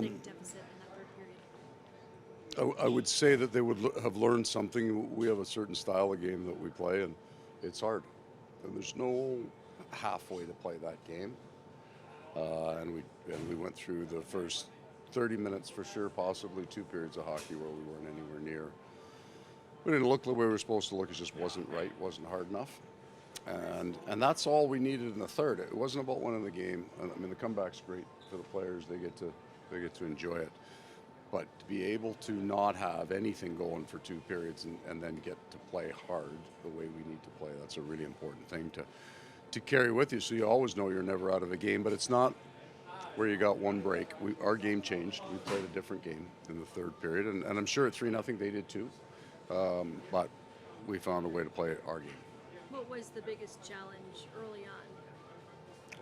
big deficit in that third period? I would say that they would have learned something. We have a certain style of game that we play, and it's hard. And there's no halfway to play that game. And we went through the first 30 minutes for sure, possibly 2 periods of hockey where we weren't anywhere near. We didn't look the way we were supposed to look. It just wasn't right, wasn't hard enough. And that's all we needed in the third. It wasn't about winning the game. I mean, the comeback's great for the players. They get to enjoy it. But to be able to not have anything going for 2 periods and then get to play hard the way we need to play, that's a really important thing to carry with you. So you always know you're never out of a game. But it's not where you got one break. Our game changed. We played a different game in the third period. And I'm sure at 3-0 they did too. But we found a way to play our game. What was the biggest challenge early on?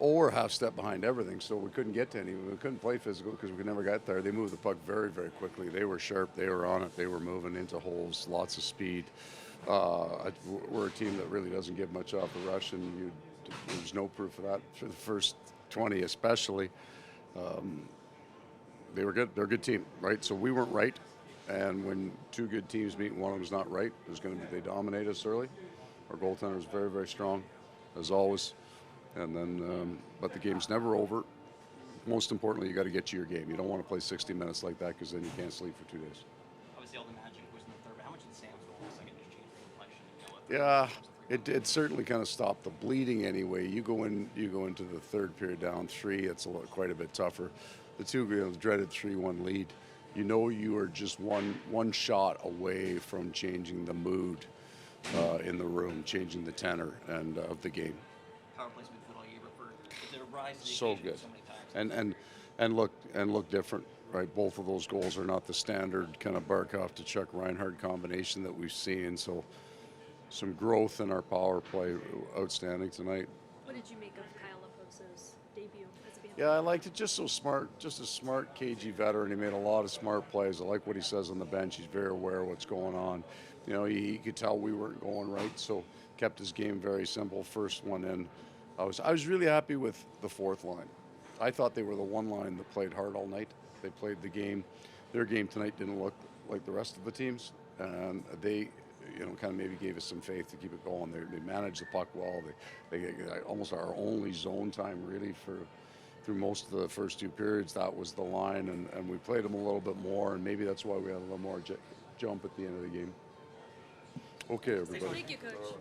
Or half step behind everything, so we couldn't get to any. We couldn't play physical because we never got there. They moved the puck very, very quickly. They were sharp. They were on it. They were moving into holes, lots of speed. We're a team that really doesn't give much off the rush, and there's no proof of that for the first 20 especially. They were good. They're a good team, right? So we weren't right, and when 2 good teams meet and one of them's not right, they dominate us early. Our goaltender was very, very strong, as always. And then, but the game's never over. Most importantly, you got to get to your game. You don't want to play 60 minutes like that because then you can't sleep for 2 days. Obviously, all the magic was in the third. But how much did Sam's goal looks like it just changed the complexion? Yeah, it certainly kind of stopped the bleeding anyway. You go into the third period down 3. It's quite a bit tougher. The 2 dreaded 3-1 lead. You know you are just one shot away from changing the mood in the room, changing the tenor and of the game. Power plays midfield all year, but for the rise to the So occasion good, so many times. and look different, right? Both of those goals are not the standard kind of Barkov to Tkachuk Reinhart combination that we've seen. So some growth in our power play, outstanding tonight. What did you make of Kyle Laposa's debut as a Panther? Yeah, I liked it. Just so smart, just a smart, cagey veteran. He made a lot of smart plays. I like what he says on the bench. He's very aware of what's going on. You know, he could tell we weren't going right, so kept his game very simple. First one in. I was really happy with the fourth line. I thought they were the one line that played hard all night. They played the game. Their game tonight didn't look like the rest of the teams, and they, kind of maybe gave us some faith to keep it going. They managed the puck well. They almost our only zone time really through most of the first 2 periods. That was the line, and we played them a little bit more, and maybe that's why we had a little more jump at the end of the game. Okay, everybody. Thank you, Coach.